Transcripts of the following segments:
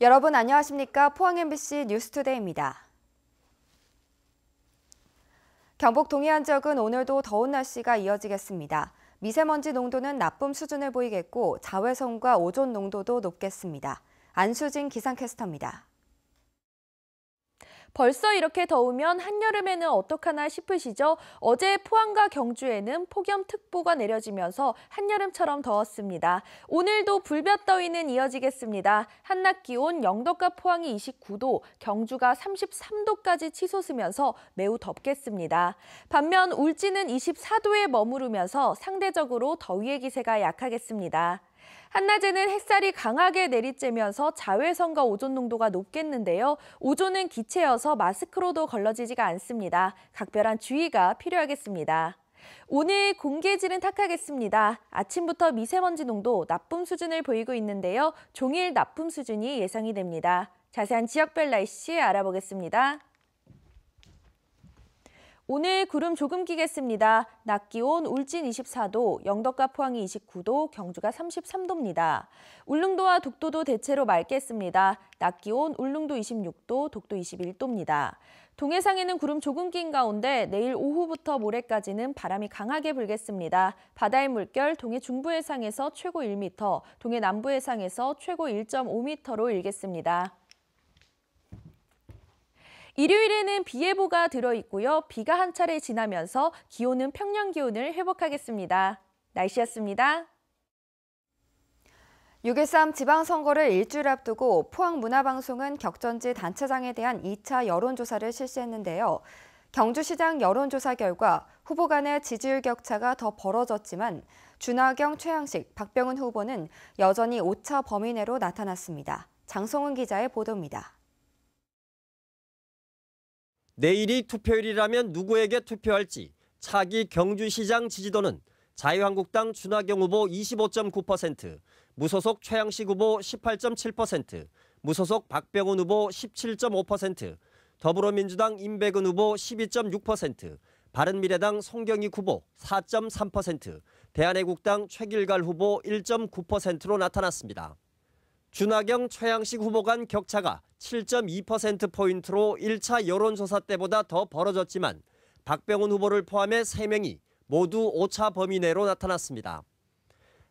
여러분 안녕하십니까? 포항 MBC 뉴스투데이입니다. 경북 동해안 지역은 오늘도 더운 날씨가 이어지겠습니다. 미세먼지 농도는 나쁨 수준을 보이겠고 자외선과 오존 농도도 높겠습니다. 안수진 기상캐스터입니다. 벌써 이렇게 더우면 한여름에는 어떡하나 싶으시죠? 어제 포항과 경주에는 폭염특보가 내려지면서 한여름처럼 더웠습니다. 오늘도 불볕더위는 이어지겠습니다. 한낮 기온 영덕과 포항이 29도, 경주가 33도까지 치솟으면서 매우 덥겠습니다. 반면 울진은 24도에 머무르면서 상대적으로 더위의 기세가 약하겠습니다. 한낮에는 햇살이 강하게 내리쬐면서 자외선과 오존 농도가 높겠는데요. 오존은 기체여서 마스크로도 걸러지지가 않습니다. 각별한 주의가 필요하겠습니다. 오늘 공기질은 탁하겠습니다. 아침부터 미세먼지 농도 나쁨 수준을 보이고 있는데요. 종일 나쁨 수준이 예상이 됩니다. 자세한 지역별 날씨 알아보겠습니다. 오늘 구름 조금 끼겠습니다. 낮 기온 울진 24도, 영덕과 포항이 29도, 경주가 33도입니다. 울릉도와 독도도 대체로 맑겠습니다. 낮 기온 울릉도 26도, 독도 21도입니다. 동해상에는 구름 조금 낀 가운데 내일 오후부터 모레까지는 바람이 강하게 불겠습니다. 바다의 물결 동해 중부 해상에서 최고 1m, 동해 남부 해상에서 최고 1.5m로 일겠습니다. 일요일에는 비 예보가 들어있고요. 비가 한 차례 지나면서 기온은 평년 기온을 회복하겠습니다. 날씨였습니다. 6.13 지방선거를 일주일 앞두고 포항문화방송은 격전지 단체장에 대한 2차 여론조사를 실시했는데요. 경주시장 여론조사 결과 후보 간의 지지율 격차가 더 벌어졌지만 준하경, 최양식, 박병훈 후보는 여전히 오차 범위 내로 나타났습니다. 장성훈 기자의 보도입니다. 내일이 투표일이라면 누구에게 투표할지 차기 경주시장 지지도는 자유한국당 준하경 후보 25.9%, 무소속 최양식 후보 18.7%, 무소속 박병훈 후보 17.5%, 더불어민주당 임백은 후보 12.6%, 바른미래당 송경익 후보 4.3%, 대한애국당 최길갈 후보 1.9%로 나타났습니다. 준하경, 최양식 후보 간 격차가 7.2%포인트로 1차 여론조사 때보다 더 벌어졌지만 박병훈 후보를 포함해 3명이 모두 오차 범위 내로 나타났습니다.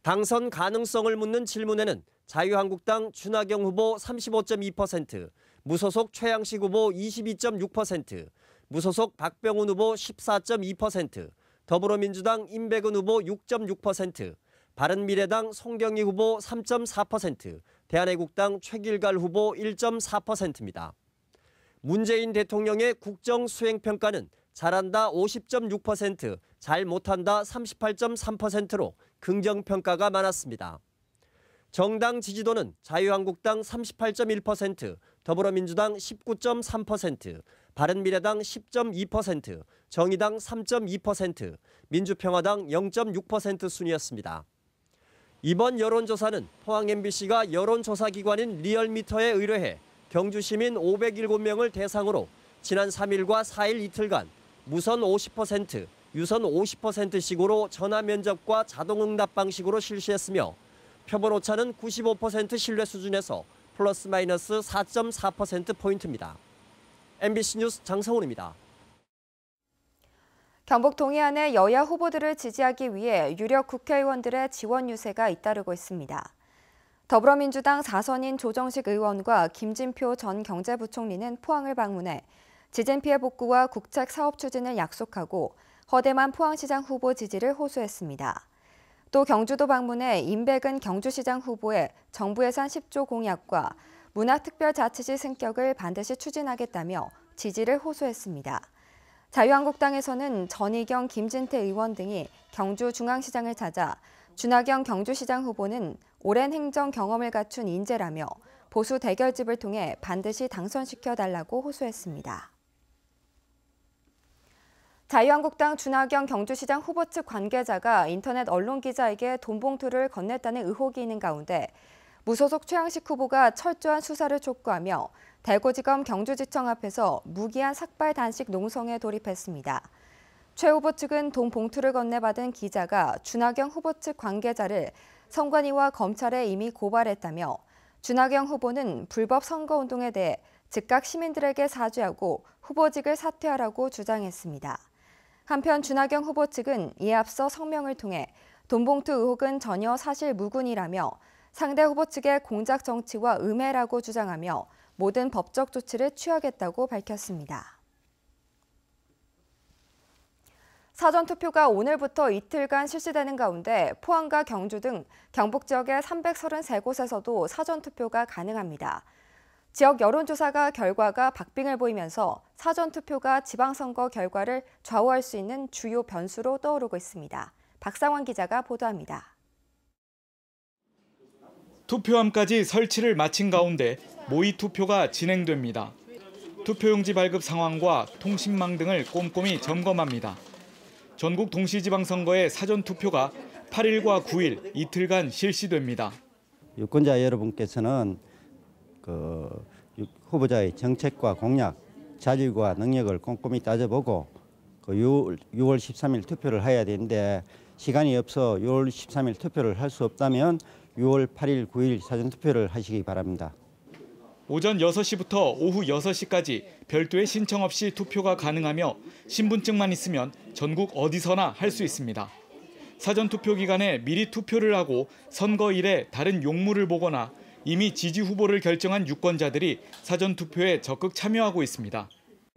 당선 가능성을 묻는 질문에는 자유한국당 준하경 후보 35.2%, 무소속 최양식 후보 22.6%, 무소속 박병훈 후보 14.2%, 더불어민주당 임백은 후보 6.6%, 바른미래당 송경익 후보 3.4%, 대한애국당 최길갈 후보 1.4%입니다. 문재인 대통령의 국정수행평가는 잘한다 50.6%, 잘 못한다 38.3%로 긍정평가가 많았습니다. 정당 지지도는 자유한국당 38.1%, 더불어민주당 19.3%, 바른미래당 10.2%, 정의당 3.2%, 민주평화당 0.6% 순이었습니다. 이번 여론조사는 포항 MBC가 여론조사기관인 리얼미터에 의뢰해 경주시민 507명을 대상으로 지난 3일과 4일 이틀간 무선 50%, 유선 50%식으로 전화 면접과 자동응답 방식으로 실시했으며 표본 오차는 95% 신뢰 수준에서 플러스 마이너스 4.4%포인트입니다. MBC 뉴스 장성훈입니다. 경북 동해안의 여야 후보들을 지지하기 위해 유력 국회의원들의 지원 유세가 잇따르고 있습니다. 더불어민주당 4선인 조정식 의원과 김진표 전 경제부총리는 포항을 방문해 지진 피해 복구와 국책 사업 추진을 약속하고 허대만 포항시장 후보 지지를 호소했습니다. 또 경주도 방문해 임백은 경주시장 후보의 정부 예산 10조 공약과 문화특별자치시 승격을 반드시 추진하겠다며 지지를 호소했습니다. 자유한국당에서는 전희경, 김진태 의원 등이 경주중앙시장을 찾아 준하경 경주시장 후보는 오랜 행정 경험을 갖춘 인재라며 보수 대결집을 통해 반드시 당선시켜달라고 호소했습니다. 자유한국당 준하경 경주시장 후보 측 관계자가 인터넷 언론 기자에게 돈 봉투를 건넸다는 의혹이 있는 가운데 무소속 최양식 후보가 철저한 수사를 촉구하며 대구지검 경주지청 앞에서 무기한 삭발 단식 농성에 돌입했습니다. 최 후보 측은 돈 봉투를 건네받은 기자가 준하경 후보 측 관계자를 선관위와 검찰에 이미 고발했다며 준하경 후보는 불법 선거운동에 대해 즉각 시민들에게 사죄하고 후보직을 사퇴하라고 주장했습니다. 한편 준하경 후보 측은 이에 앞서 성명을 통해 돈봉투 의혹은 전혀 사실 무근이라며 상대 후보 측의 공작 정치와 음해라고 주장하며 모든 법적 조치를 취하겠다고 밝혔습니다. 사전투표가 오늘부터 이틀간 실시되는 가운데 포항과 경주 등 경북 지역의 333곳에서도 사전투표가 가능합니다. 지역 여론조사가 결과가 박빙을 보이면서 사전투표가 지방선거 결과를 좌우할 수 있는 주요 변수로 떠오르고 있습니다. 박상원 기자가 보도합니다. 투표함까지 설치를 마친 가운데 모의 투표가 진행됩니다. 투표용지 발급 상황과 통신망 등을 꼼꼼히 점검합니다. 전국 동시지방선거의 사전투표가 8일과 9일 이틀간 실시됩니다. 유권자 여러분께서는 후보자의 정책과 공약, 자질과 능력을 꼼꼼히 따져보고 6월 13일 투표를 해야 되는데 시간이 없어 6월 13일 투표를 할 수 없다면 6월 8일, 9일 사전투표를 하시기 바랍니다. 오전 6시부터 오후 6시까지 별도의 신청 없이 투표가 가능하며 신분증만 있으면 전국 어디서나 할 수 있습니다. 사전투표 기간에 미리 투표를 하고 선거일에 다른 용무를 보거나 이미 지지 후보를 결정한 유권자들이 사전투표에 적극 참여하고 있습니다.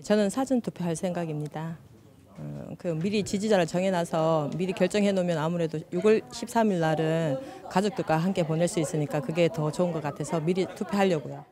저는 사전투표할 생각입니다. 미리 지지자를 정해놔서 미리 결정해 놓으면 아무래도 6월 13일 날은 가족들과 함께 보낼 수 있으니까 그게 더 좋은 것 같아서 미리 투표하려고요.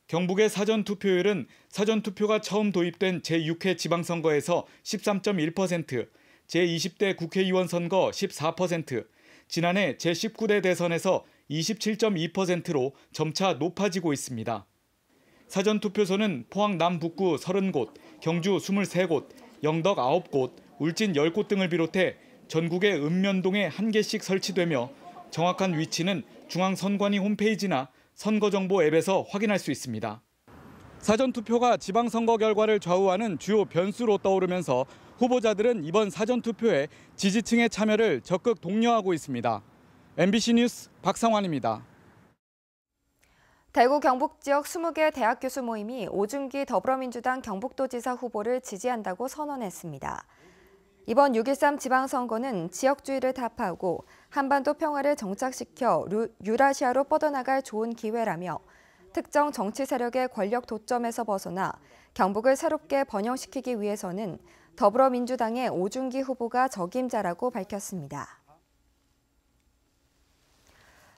경북의 사전투표율은 사전투표가 처음 도입된 제6회 지방선거에서 13.1%, 제20대 국회의원 선거 14%, 지난해 제19대 대선에서 27.2%로 점차 높아지고 있습니다. 사전투표소는 포항 남북구 30곳, 경주 23곳, 영덕 9곳, 울진 10곳 등을 비롯해 전국의 읍면동에 1개씩 설치되며 정확한 위치는 중앙선관위 홈페이지나 선거정보 앱에서 확인할 수 있습니다. 사전투표가 지방선거 결과를 좌우하는 주요 변수로 떠오르면서 후보자들은 이번 사전투표에 지지층의 참여를 적극 독려하고 있습니다. MBC 뉴스 박상환입니다. 대구 경북 지역 20개 대학 교수 모임이 오준기 더불어민주당 경북도지사 후보를 지지한다고 선언했습니다. 이번 6.13 지방선거는 지역주의를 타파하고 한반도 평화를 정착시켜 유라시아로 뻗어나갈 좋은 기회라며 특정 정치 세력의 권력 도점에서 벗어나 경북을 새롭게 번영시키기 위해서는 더불어민주당의 오준기 후보가 적임자라고 밝혔습니다.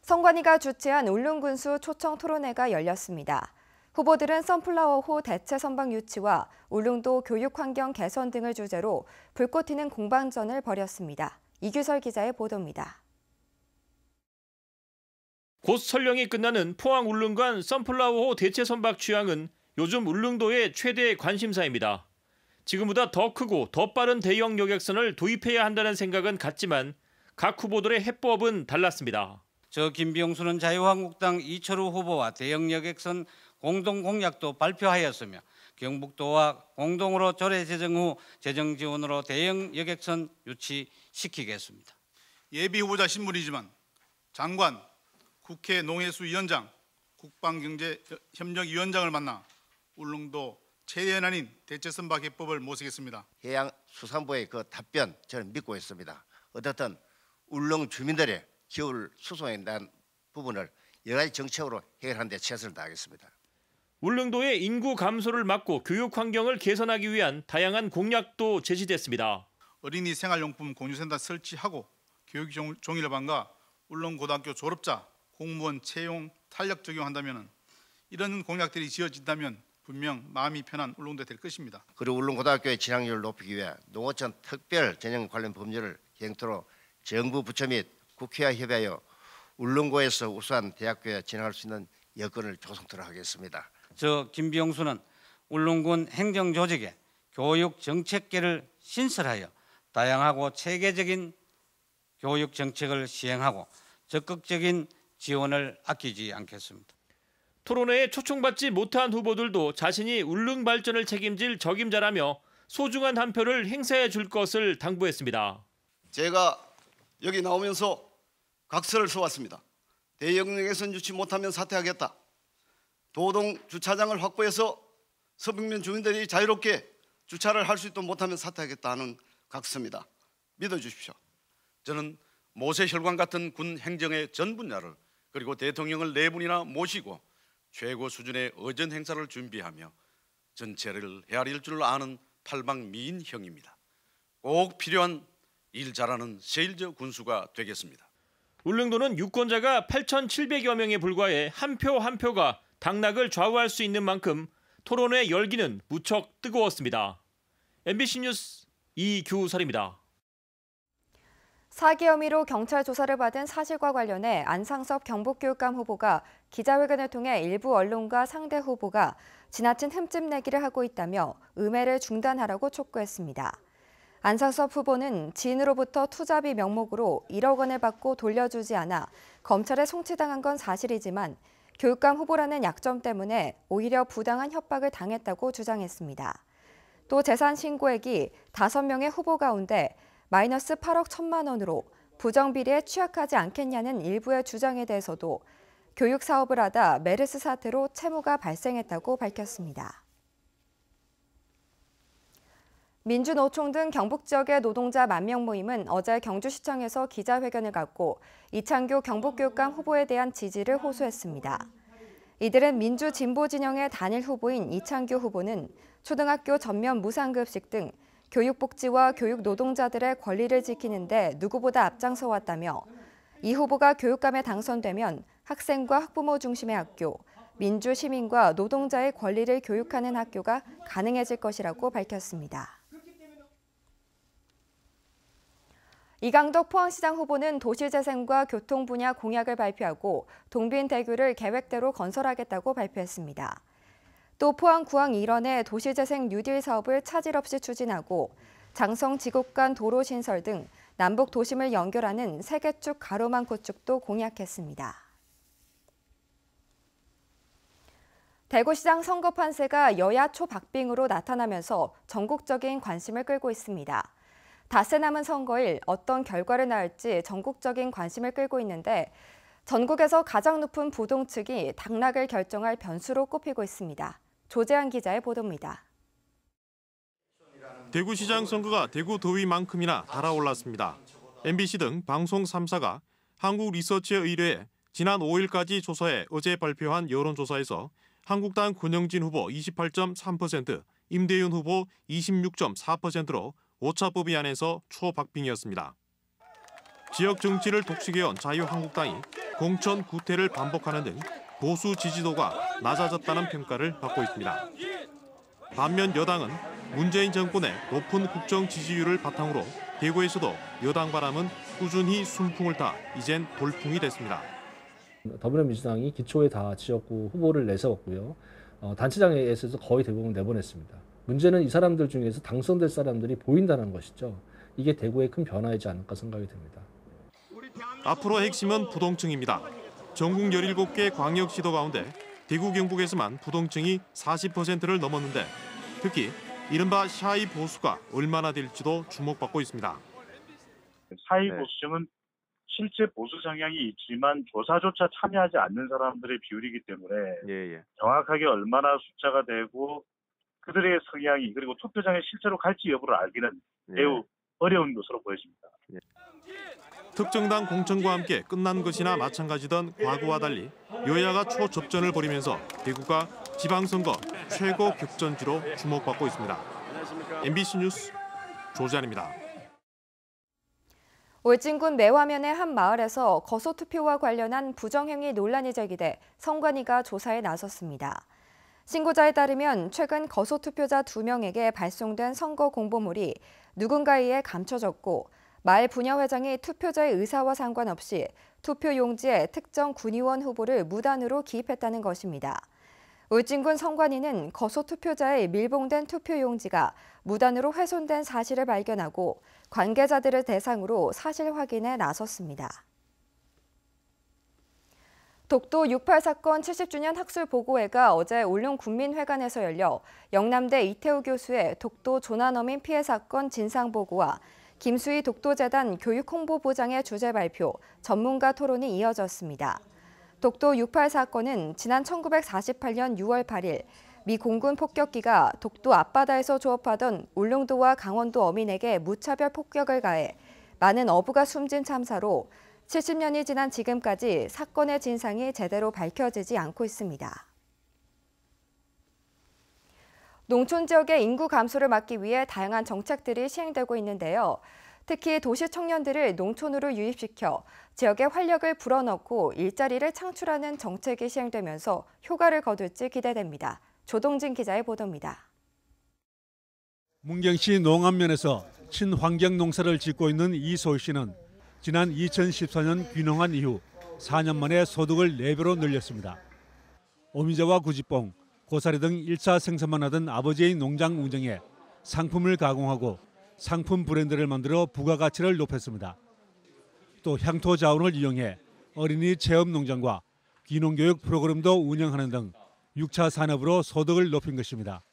선관위가 주최한 울릉군수 초청 토론회가 열렸습니다. 후보들은 선플라워호 대체 선박 유치와 울릉도 교육 환경 개선 등을 주제로 불꽃 튀는 공방전을 벌였습니다. 이규설 기자의 보도입니다. 곧 설령이 끝나는 포항 울릉간 선플라워호 대체 선박 취항은 요즘 울릉도의 최대 관심사입니다. 지금보다 더 크고 더 빠른 대형 여객선을 도입해야 한다는 생각은 같지만 각 후보들의 해법은 달랐습니다. 저 김병수는 자유한국당 이철우 후보와 대형 여객선 공동 공약도 발표하였으며 경북도와 공동으로 조례 제정 후 재정 지원으로 대형 여객선 유치시키겠습니다. 예비 후보자 신분이지만 장관, 국회 농해수위원장, 국방경제협력위원장을 만나 울릉도 최대한인 대체선박 개법을 모시겠습니다. 해양수산부의 그 답변 저는 믿고 있습니다. 어떻든 울릉 주민들의 기후를 수송에 대한 부분을 여러 가지 정책으로 해결하는 데 최선을 다하겠습니다. 울릉도의 인구 감소를 막고 교육 환경을 개선하기 위한 다양한 공약도 제시됐습니다. 어린이 생활용품 공유센터 설치하고 교육종일반과 울릉고등학교 졸업자 공무원 채용 탄력 적용한다면 이런 공약들이 지어진다면 분명 마음이 편한 울릉도 될 것입니다. 그리고 울릉고등학교의 진학률을 높이기 위해 농어촌 특별 전형 관련 법률을 검토로 정부 부처 및 국회와 협의하여 울릉고에서 우수한 대학교에 진학할 수 있는 여건을 조성토록 하겠습니다. 저 김병수는 울릉군 행정조직에 교육 정책계를 신설하여 다양하고 체계적인 교육 정책을 시행하고 적극적인 지원을 아끼지 않겠습니다. 토론회에 초청받지 못한 후보들도 자신이 울릉 발전을 책임질 적임자라며 소중한 한 표를 행사해 줄 것을 당부했습니다. 제가 여기 나오면서 각서를 써왔습니다. 대역역에선 유치 못하면 사퇴하겠다. 도동 주차장을 확보해서 서북면 주민들이 자유롭게 주차를 할 수 있도록 못하면 사퇴하겠다는 각서입니다. 믿어주십시오. 저는 모세혈관 같은 군 행정의 전 분야를 그리고 대통령을 4분이나 모시고 최고 수준의 의전 행사를 준비하며 전체를 헤아릴 줄 아는 탈방미인형입니다. 꼭 필요한 일 잘하는 세일저 군수가 되겠습니다. 울릉도는 유권자가 8,700여 명에 불과해 한 표 한 표가 당락을 좌우할 수 있는 만큼 토론회 열기는 무척 뜨거웠습니다. MBC 뉴스 이규설입니다. 사기 혐의로 경찰 조사를 받은 사실과 관련해 안상섭 경북교육감 후보가 기자회견을 통해 일부 언론과 상대 후보가 지나친 흠집 내기를 하고 있다며 음해를 중단하라고 촉구했습니다. 안상섭 후보는 지인으로부터 투자비 명목으로 1억 원을 받고 돌려주지 않아 검찰에 송치당한 건 사실이지만 교육감 후보라는 약점 때문에 오히려 부당한 협박을 당했다고 주장했습니다. 또 재산 신고액이 5명의 후보 가운데 마이너스 8억 1천만 원으로 부정비리에 취약하지 않겠냐는 일부의 주장에 대해서도 교육 사업을 하다 메르스 사태로 채무가 발생했다고 밝혔습니다. 민주노총 등 경북 지역의 노동자 10,000명 모임은 어제 경주시청에서 기자회견을 갖고 이창규 경북교육감 후보에 대한 지지를 호소했습니다. 이들은 민주진보 진영의 단일 후보인 이창규 후보는 초등학교 전면 무상급식 등 교육복지와 교육 노동자들의 권리를 지키는 데 누구보다 앞장서 왔다며 이 후보가 교육감에 당선되면 학생과 학부모 중심의 학교, 민주 시민과 노동자의 권리를 교육하는 학교가 가능해질 것이라고 밝혔습니다. 이강덕 포항시장 후보는 도시재생과 교통 분야 공약을 발표하고 동빈대교를 계획대로 건설하겠다고 발표했습니다. 또 포항구항 일원의 도시재생 뉴딜 사업을 차질 없이 추진하고 장성 지곡간 도로 신설 등 남북 도심을 연결하는 3개축 가로망 구축도 공약했습니다. 대구시장 선거 판세가 여야 초박빙으로 나타나면서 전국적인 관심을 끌고 있습니다. 닷새 남은 선거일 어떤 결과를 낳을지 전국적인 관심을 끌고 있는데 전국에서 가장 높은 부동층이 당락을 결정할 변수로 꼽히고 있습니다. 조재한 기자의 보도입니다. 대구시장 선거가 대구 더위만큼이나 달아올랐습니다. MBC 등 방송 3사가 한국리서치에 의뢰해 지난 5일까지 조사해 어제 발표한 여론조사에서 한국당 권영진 후보 28.3%, 임대윤 후보 26.4%로 오차범위 안에서 초박빙이었습니다. 지역 정치를 독식해온 자유한국당이 공천 구태를 반복하는 등 보수 지지도가 낮아졌다는 평가를 받고 있습니다. 반면 여당은 문재인 정권의 높은 국정 지지율을 바탕으로 대구에서도 여당 바람은 꾸준히 순풍을 타 이젠 돌풍이 됐습니다. 더불어민주당이 기초에 다 지역구 후보를 내세웠고요. 단체장에서 거의 대부분 내보냈습니다. 문제는 이 사람들 중에서 당선될 사람들이 보인다는 것이죠. 이게 대구의 큰 변화이지 않을까 생각이 듭니다. 앞으로 핵심은 부동층입니다. 전국 17개 광역시도 가운데 대구 경북에서만 부동층이 40%를 넘었는데 특히 이른바 샤이 보수가 얼마나 될지도 주목받고 있습니다. 샤이 보수층은 실제 보수 성향이 있지만 조사조차 참여하지 않는 사람들의 비율이기 때문에 정확하게 얼마나 숫자가 되고 그들의 성향이 그리고 투표장에 실제로 갈지 여부를 알기는 매우 어려운 것으로 보여집니다. 특정당 공천과 함께 끝난 것이나 마찬가지던 과거와 달리 여야가 초접전을 벌이면서 대구가 지방선거 최고 격전지로 주목받고 있습니다. MBC 뉴스 조재한입니다. 울진군 매화면의 한 마을에서 거소투표와 관련한 부정행위 논란이 제기돼 선관위가 조사에 나섰습니다. 신고자에 따르면 최근 거소투표자 2명에게 발송된 선거 공보물이 누군가에 의해 감춰졌고 마을 부녀회장이 투표자의 의사와 상관없이 투표 용지에 특정 군의원 후보를 무단으로 기입했다는 것입니다. 울진군 선관위는 거소투표자의 밀봉된 투표 용지가 무단으로 훼손된 사실을 발견하고 관계자들을 대상으로 사실 확인에 나섰습니다. 독도 6.8 사건 70주년 학술 보고회가 어제 울릉군민회관에서 열려 영남대 이태우 교수의 독도 조난어민 피해 사건 진상 보고와 김수희 독도재단 교육홍보부장의 주제 발표, 전문가 토론이 이어졌습니다. 독도 6.8 사건은 지난 1948년 6월 8일 미 공군 폭격기가 독도 앞바다에서 조업하던 울릉도와 강원도 어민에게 무차별 폭격을 가해 많은 어부가 숨진 참사로 70년이 지난 지금까지 사건의 진상이 제대로 밝혀지지 않고 있습니다. 농촌 지역의 인구 감소를 막기 위해 다양한 정책들이 시행되고 있는데요. 특히 도시 청년들을 농촌으로 유입시켜 지역의 활력을 불어넣고 일자리를 창출하는 정책이 시행되면서 효과를 거둘지 기대됩니다. 조동진 기자의 보도입니다. 문경시 농안면에서 친환경 농사를 짓고 있는 이소희 씨는 지난 2014년 귀농한 이후 4년 만에 소득을 4배로 늘렸습니다. 오미자와 구지뽕, 고사리 등 1차 생산만 하던 아버지의 농장 운영에 상품을 가공하고 상품 브랜드를 만들어 부가가치를 높였습니다. 또 향토 자원을 이용해 어린이 체험 농장과 귀농교육 프로그램도 운영하는 등 6차 산업으로 소득을 높인 것입니다.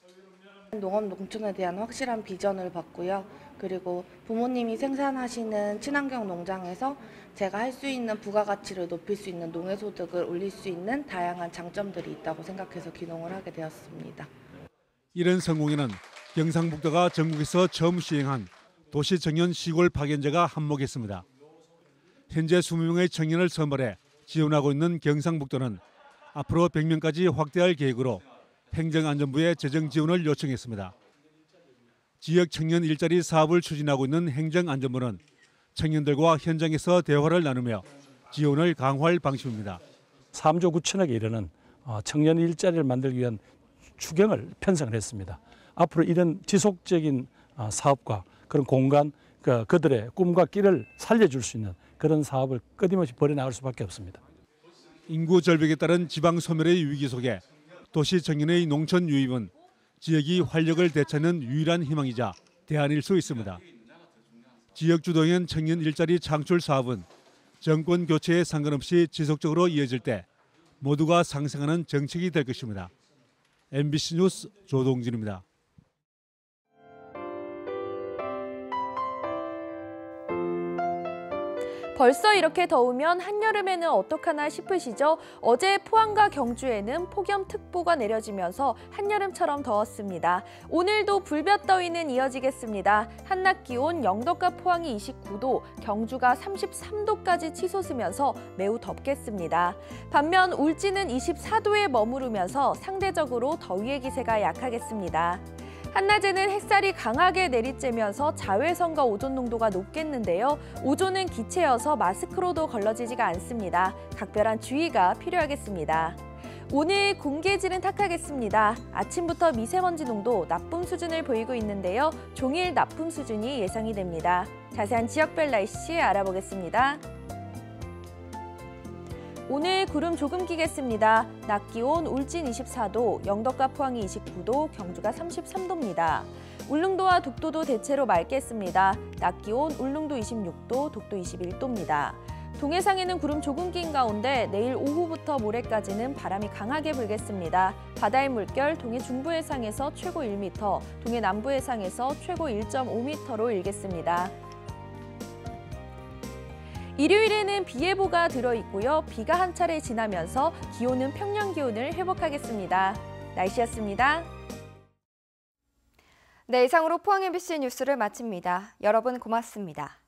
농업 농촌에 대한 확실한 비전을 봤고요. 그리고 부모님이 생산하시는 친환경 농장에서 제가 할 수 있는 부가가치를 높일 수 있는 농해소득을 올릴 수 있는 다양한 장점들이 있다고 생각해서 귀농을 하게 되었습니다. 이런 성공에는 경상북도가 전국에서 처음 시행한 도시청년 시골 파견제가 한몫했습니다. 현재 20명의 청년을 선발해 지원하고 있는 경상북도는 앞으로 100명까지 확대할 계획으로 행정안전부에 재정 지원을 요청했습니다. 지역 청년 일자리 사업을 추진하고 있는 행정안전부는 청년들과 현장에서 대화를 나누며 지원을 강화할 방침입니다. 3조 9천억에 이르는 청년 일자리를 만들기 위한 추경을 편성을 했습니다. 앞으로 이런 지속적인 사업과 그런 공간, 그들의 꿈과 끼를 살려줄 수 있는 그런 사업을 끊임없이 벌여나갈 수밖에 없습니다. 인구 절벽에 따른 지방 소멸의 위기 속에 도시 청년의 농촌 유입은 지역이 활력을 되찾는 유일한 희망이자 대안일 수 있습니다. 지역 주도형 청년 일자리 창출 사업은 정권 교체에 상관없이 지속적으로 이어질 때 모두가 상생하는 정책이 될 것입니다. MBC 뉴스 조동진입니다. 벌써 이렇게 더우면 한여름에는 어떡하나 싶으시죠? 어제 포항과 경주에는 폭염특보가 내려지면서 한여름처럼 더웠습니다. 오늘도 불볕더위는 이어지겠습니다. 한낮 기온 영덕과 포항이 29도, 경주가 33도까지 치솟으면서 매우 덥겠습니다. 반면 울진은 24도에 머무르면서 상대적으로 더위의 기세가 약하겠습니다. 한낮에는 햇살이 강하게 내리쬐면서 자외선과 오존 농도가 높겠는데요. 오존은 기체여서 마스크로도 걸러지지가 않습니다. 각별한 주의가 필요하겠습니다. 오늘 공기질은 탁하겠습니다. 아침부터 미세먼지 농도 나쁨 수준을 보이고 있는데요. 종일 나쁨 수준이 예상이 됩니다. 자세한 지역별 날씨 알아보겠습니다. 오늘 구름 조금 끼겠습니다. 낮 기온 울진 24도, 영덕과 포항이 29도, 경주가 33도입니다. 울릉도와 독도도 대체로 맑겠습니다. 낮 기온 울릉도 26도, 독도 21도입니다. 동해상에는 구름 조금 낀 가운데 내일 오후부터 모레까지는 바람이 강하게 불겠습니다. 바다의 물결 동해 중부 해상에서 최고 1m, 동해 남부 해상에서 최고 1.5m로 일겠습니다. 일요일에는 비 예보가 들어있고요. 비가 한 차례 지나면서 기온은 평년 기온을 회복하겠습니다. 날씨였습니다. 네, 이상으로 포항 MBC 뉴스를 마칩니다. 여러분 고맙습니다.